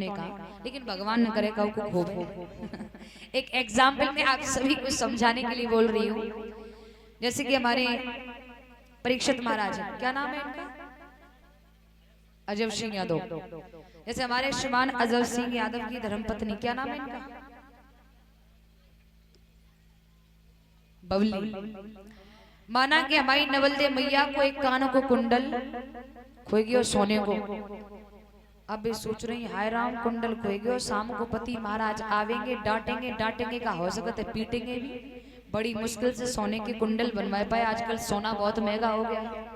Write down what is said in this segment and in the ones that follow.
का, लेकिन भगवान न करे कहो को खूब हो। एक एग्जाम्पल में आप सभी को समझाने के लिए बोल रही हूँ। जैसे कि हमारे परीक्षित महाराज है, क्या नाम है इनका? अजब सिंह यादव। जैसे हमारे श्रीमान अजब सिंह यादव की धर्मपत्नी, क्या नाम है इनका? बबली। माना कि हमारी नवलदे मैया को एक कानों को कुंडल खोएगी और सोने को। अब ये सोच रही हाय राम, कुंडल खोएगी और शाम को पति महाराज आवेंगे, डांटेंगे, डांटेंगे का हो सकता है पीटेंगे भी। बड़ी मुश्किल से सोने के कुंडल बनवाए पाए, आजकल सोना बहुत महंगा हो गया है।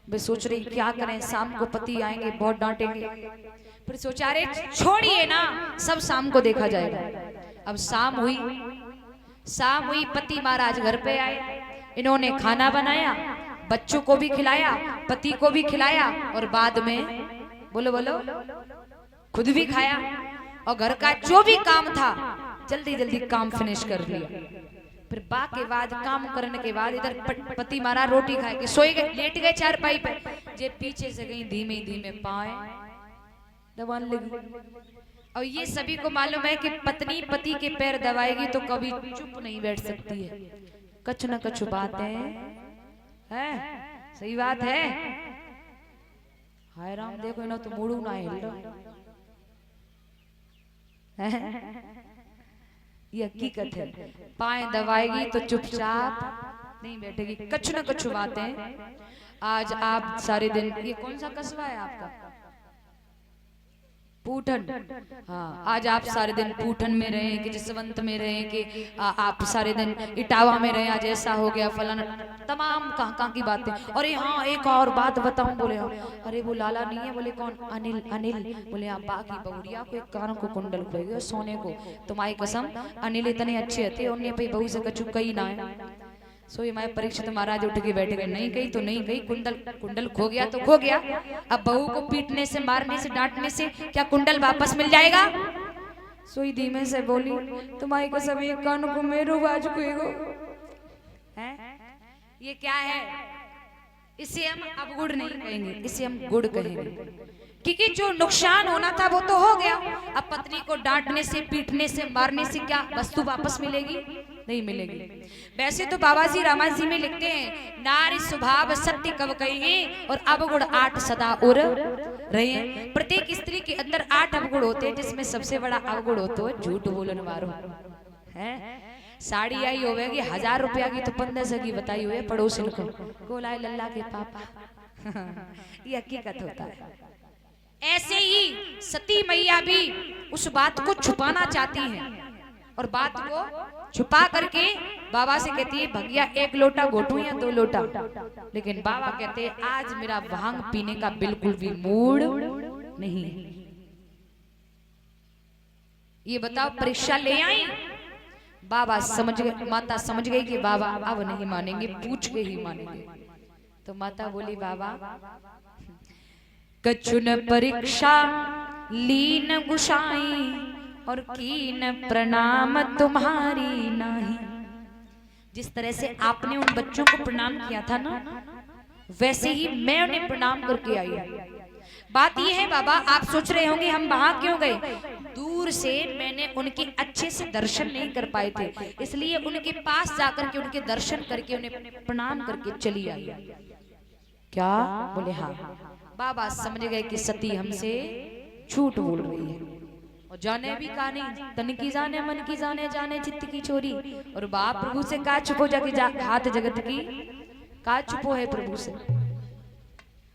वे सोच रही क्या करें, शाम को पति आएंगे बहुत डांटेंगे। फिर सोचा अरे छोड़िए ना, सब शाम को देखा जाएगा। अब शाम हुई, पति महाराज घर पे आए। इन्होंने खाना बनाया, बच्चों को भी खिलाया, पति को भी खिलाया और बाद में बोलो बोलो खुद भी खाया। और घर का जो भी काम था जल्दी जल्दी काम फिनिश कर लिया। फिर के बाद काम करने के बाद इधर पति महाराज रोटी खाए के सोए गए, लेट गए चारपाई पे। जे पीछे से गई धीमे धीमे पाए दबाने लगी। और ये सभी को मालूम है कि पत्नी पति के पैर दबाएगी तो कभी चुप नहीं बैठ सकती है, कछु न कछु बातें है। सही बात है। हाय राम, देखो इन्हों तो मुड़ू ना हिल रहा है। ये हकीकत है। पाए दबाएगी तो चुपचाप नहीं बैठेगी, कछु न कछु बातें। आज आप सारे दिन, ये कौन सा कस्बा है आपका? पूठन। हाँ, आज आप सारे दिन पूठन में रहे कि जसवंत में रहे कि आप सारे दिन इटावा में रहे, आज ऐसा हो गया फलाना, तमाम कहाँ की बातें। और हाँ एक और बात बताऊं, बोले अरे वो लाला नहीं है, बोले कौन? अनिल। अनिल बोले आप बाकी बहुरिया को एक कानों को कुंडल खोएगा सोने को। तुम्हारी कसम अनिल इतने अच्छे थे, उन्हें भाई बहू से कछु कही ना है। सो ये हमारे परीक्षित महाराज उठ के बैठ गए, नहीं गई तो नहीं गई, कुंडल खो गया तो खो गया। अब बहू को पीटने से, मारने से, डांटने से क्या कुंडल वापस मिल जाएगा? सोई धीमे से बोली तुम्हारी कसम एक कान को मेरो बाज को है। ये क्या है? इसे हम अब गुड़ नहीं कहेंगे, इसे हम गुड़ कहेंगे। क्योंकि जो नुकसान होना था वो तो हो गया। अब पत्नी को डांटने से, पीटने से, मारने से क्या वस्तु वापस मिलेगी? नहीं मिलेगी। वैसे तो बाबा जी रामायण जी में लिखते हैं नारी स्वभाव सत्य कब कही और अवगुण 8 सदा उर रहे। प्रत्येक स्त्री के अंदर 8 अवगुण होते हैं, जिसमें सबसे बड़ा अवगुण होता है झूठ बोलने वालों है। साड़ी आई होगी 1000 रुपया की तो 1500 की बताई हुई पड़ोसिन को, कोलाए लल्ला के पापा। ये हकीकत होता है। ऐसे ही सती मैया भी उस बात को छुपाना चाहती हैं और बात को छुपा करके बाबा से कहती है भैया 1 लोटा घोटू या 2 लोटा। लेकिन बाबा कहते हैं आज मेरा भांग पीने का बिल्कुल भी मूड नहीं है। ये बताओ परीक्षा ले आई। बाबा समझ गए, माता समझ गई कि बाबा अब नहीं मानेंगे, पूछ के ही मानेंगे। तो माता बोली बाबा कछुन परीक्षा लीन गुसाई और कीन प्रणाम तुम्हारी नाही। जिस तरह से आपने उन बच्चों को प्रणाम किया था ना, वैसे ही मैं उन्हें प्रणाम करके आई। बात यह है बाबा, आप सोच रहे होंगे हम वहां क्यों गए? दूर से मैंने उनके अच्छे से दर्शन नहीं कर पाए थे, इसलिए उनके पास जाकर के उनके दर्शन करके उन्हें प्रणाम करके चली आई। क्या? बोले हाँ। बाबा समझ गए कि सती हमसे झूठ बोल रही है और जाने भी का नहीं, तन की जाने मन की जाने, जाने चित्त की चोरी। और बाप प्रभु से का छुपो जाके हाथ जगत की का छुपो है प्रभु से।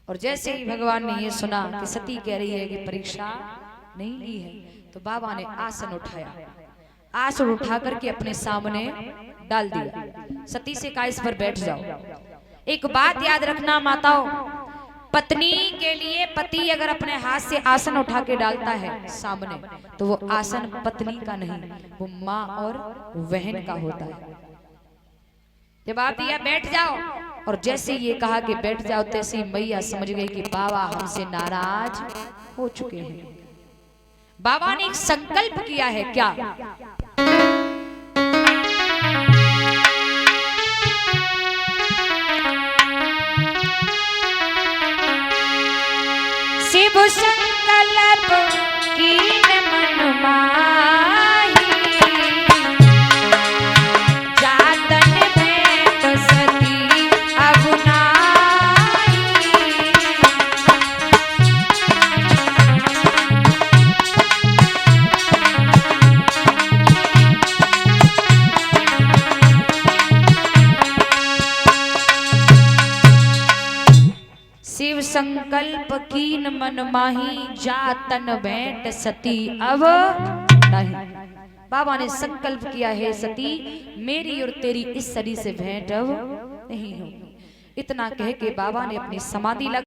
और जैसे ही भगवान ने ये सुना कि सती कह रही है कि परीक्षा नहीं ली है, तो बाबा ने आसन उठाया, आसन उठा करके अपने सामने डाल दिया। सती से कहा इस पर बैठ जाओ। एक बात याद रखना माताओं, पत्नी के लिए पति अगर अपने हाथ से आसन उठा के डालता है सामने, तो वो आसन पत्नी का नहीं, वो माँ और बहन का होता है। जब आप दिया बैठ जाओ, और जैसे ये कहा कि बैठ जाओ, तैसे ही मैया समझ गई कि बाबा हमसे नाराज हो चुके हैं। बाबा ने एक संकल्प किया है। क्या? शिव संकल्प की संकल्प कीन मन माही, जातन भेंट सती अब नहीं। बाबा ने संकल्प किया है सती मेरी और तेरी इस शरीर से भेंट अब नहीं होगी। इतना कह के बाबा ने अपनी समाधि लगा